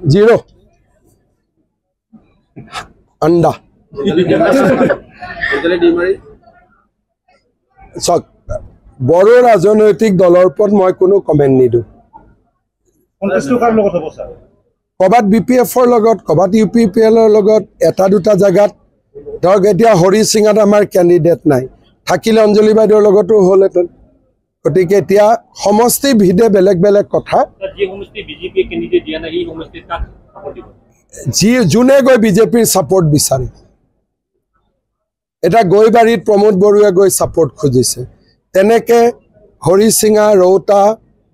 0 अंडा चक बड़ो राजनैतिक दलर पर मैं कोनो कमेन्ट निदो कबात बीपीएफर लगत कबात यूपीपीएलर लगत एटा दुटा जगात धरक एतिया हरि सिंगात आमार कैंडिडेट नाई থাকিলে অঞ্জলি বাইদেউৰ লগতো হলহেতেন গতিকে এতিয়া সমষ্টি ভিদে বেলেগ বেলেগ কথা যি সমষ্টি বিজেপি ক্যান্ডিডেট দিয়া নাই এই সমষ্টি কাক সাপোর্ট দিব যি জুনে গৈ বিজেপিৰ সাপোৰ্ট বিচাৰে এটা গৈবাৰীত প্ৰমোদ বৰুৱা গৈ সাপোৰ্ট খুজিছে তেনেকে হৰি সিংহা ৰৌতা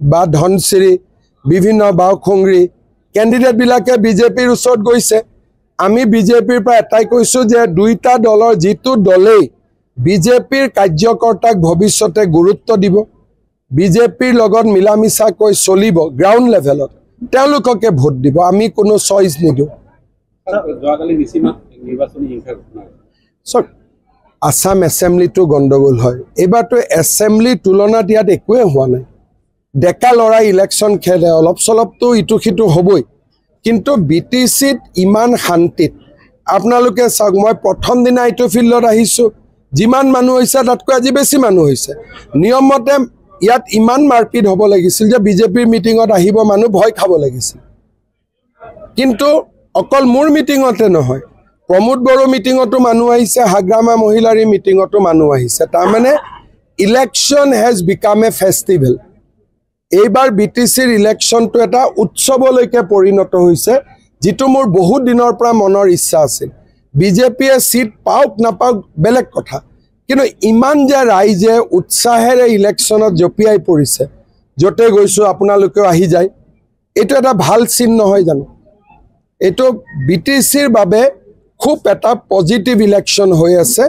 বা ধনশ্ৰী বিভিন্ন বাওখংৰী ক্যান্ডিডেট বিলাকে বিজেপিৰ ওচৰত গৈছে আমি বিজেপিৰ পৰা এটাই কৈছো যে দুইটা দলৰ জিতু দলেই বিজেপিৰ কাৰ্যকৰ্তাক ভৱিষ্যতে গুৰুত্ব দিব বিজেপিৰ লগত মিলামিছা কৈ চলিব গ্ৰাউণ্ড লেভেলত তেওঁলোককে ভোট দিব আমি কোনো চইচ নিদো যোৱাকালি নিসীমা নিৰ্বাচনী হিংসা ঘটনা সক আসাম এসেম্বলিটো গণ্ডগোল হয় এবাৰটো এসেম্বলি তুলনাত ইয়াত একোৱে হোৱা নাই ডেকা লৰা ইলেকশ্যন খেলে অলপ চলপটো ইটো সিটো হ'বই কিন্তু বিটিসিত ইমান শান্তিত আপোনালোকে চাওক মই প্ৰথম দিনা ইটো ফিল্ডত আহিছো जिमान मानु होइसे तातকৈ আজি বেছি मानु होइसे नियम मते ইয়াত ইমান মাৰপিট হ'ব লাগিছিল যে বিজেপিৰ মিটিংত আহিব মানুহ ভয় খাব লাগিছিল কিন্তু অকল মোৰ মিটিংতে নহয় প্ৰমোদ বড়ো মিটিংতো মানুহ আহিছে হাগ্ৰামা মহিলাৰী মিটিংতো মানুহ আহিছে তাৰ মানে election has become a festival এইবাৰ বিটিসিৰ ইলেকশ্যনটো এটা উৎসৱলৈকে পৰিণত হৈছে যেটো মোৰ বহুত দিনৰ পৰা মনৰ ইচ্ছা আছিল বিজেপিয়ে সিট পাওক না পাওক বেলেগ কথা কিন্তু ইমান যে ৰাইজে উৎসাহেৰে ইলেকশ্যনত জপিয়াই পৰিছে জতে গৈছো আপোনালোকে আহি যায় এটো এটা ভাল চিন নহয় জানো এটো বিটিসিৰ বাবে খুব এটা পজিটিভ ইলেকশ্যন হৈ আছে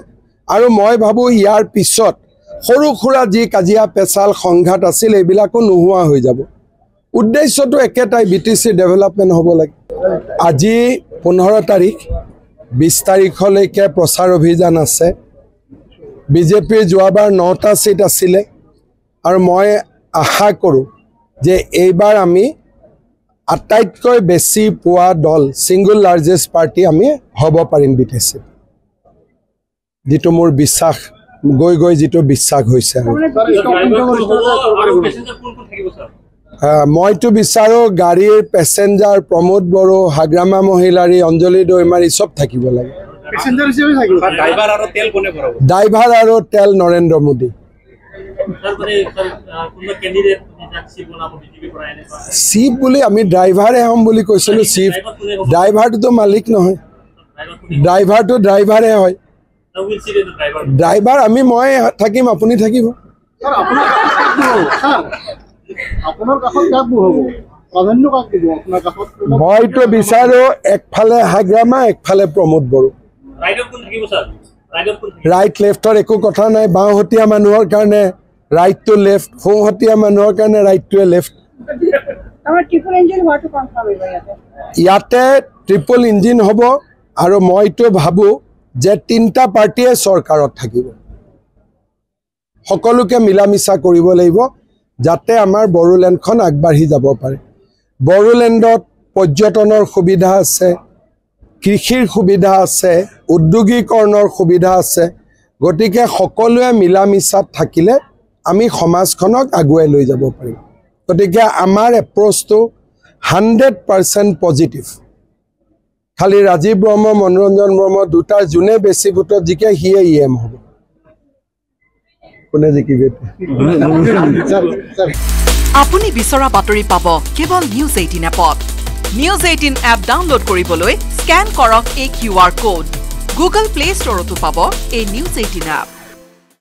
আৰু মই ভাবো ইয়াৰ পিছত সৰু খুৰা যি কাজিয়া পেছাল সংঘাত আছিল এইবিলাকো নোহোৱা হৈ যাব উদ্দেশ্যটো একেটাই বিটিসি ডেভেলপমেন্ট হ'ব লাগে আজি 15 তাৰিখ 20 তাৰিখলৈকে প্ৰচাৰ অভিযান আছে বিজেপিৰ যোৱাবাৰ 9টা সিট আছিল আৰু মই আশা কৰো যে এইবাৰ আমি আটাইতকৈ বেছি পোৱা দল সিঙ্গল লাৰ্জেষ্ট পাৰ্টি আমি হ'ব পাৰিম বিটিসি যেটো মোৰ বিশ্বাস গৈ গৈ যেটো বিশ্বাস হৈছে মইতো বিচাৰো গাড়ীৰ প্যাসেঞ্জাৰ প্ৰমোদ বড়ো হাগ্ৰামা মহিলাৰী অঞ্জলি দৈমাৰী সব থাকিব লাগে প্যাসেঞ্জাৰ হিচাপে থাকিব ড্ৰাইভাৰ আৰু তেল কোনে ভৰাব ড্ৰাইভাৰ আৰু তেল নৰেন্দ্ৰ মোদী তাৰপৰে কোন ক্যান্ডিডেট চিপ বনাব বিজেপি পৰা এনে চিপ বুলি আমি ড্ৰাইভাৰে হম বুলি কৈছিলো চিপ ড্ৰাইভাৰটো মালিক নহয় ড্ৰাইভাৰটো ড্ৰাইভাৰে হয় ড্ৰাইভাৰ আমি মই থাকিম আপুনি থাকিব স্যাৰ আপনাৰ কাষত কাক হ'ব প্ৰাধান্য কাক দিব আপোনাৰ কাষত মইতো বিচাৰো একফালে হাগ্ৰামা একফালে প্ৰমোদ বড়ো ৰাইডৰ কোন থাকিব স্যাৰ ৰাইট লেফটৰ একো কথা নাই বাওহতীয়া মানুহৰ কাৰণে ৰাইট টু লেফট সোহতীয়া মানুহৰ কাৰণে ৰাইট টু লেফট আমাৰ ট্ৰিপল ইঞ্জিন হোৱাটো কনফাৰ্ম হৈ ইয়াতে ট্ৰিপল ইঞ্জিন হ'ব আৰু মইতো ভাবো যে তিনটা পাৰ্টিয়ে চৰকাৰত থাকিব সকলোকে মিলামিছা কৰিব লাগিব যাতে আমাৰ বড়োলেণ্ডখন আগবাঢ়ি যাব পাৰে বড়োলেণ্ডত পৰ্যটনৰ সুবিধা আছে কৃষিৰ সুবিধা আছে উদ্যোগীকৰণৰ সুবিধা আছে গতিকে সকলোৱে মিলামিছাত থাকিলে আমি সমাজখনক আগুৱাই লৈ যাব পাৰিম গতিকে আমাৰ এপ্ৰ'চটো 100% পজিটিভ খালি ৰাজীৱ ব্ৰহ্ম মনোৰঞ্জন ব্ৰহ্ম দুটাৰ জুনে বেছি ভোটত জিকে হিয়ে ইএম হ'ব কোনে জিকিবে আপুনি বিচৰা বাতৰি পাব কেৱল নিউজ 18 এপত নিউজ 18 এপ ডাউনলোড কৰিবলৈ স্ক্যান কৰক এই QR কোড গুগল প্লে ষ্টৰতো পাব এই নিউজ 18 এপ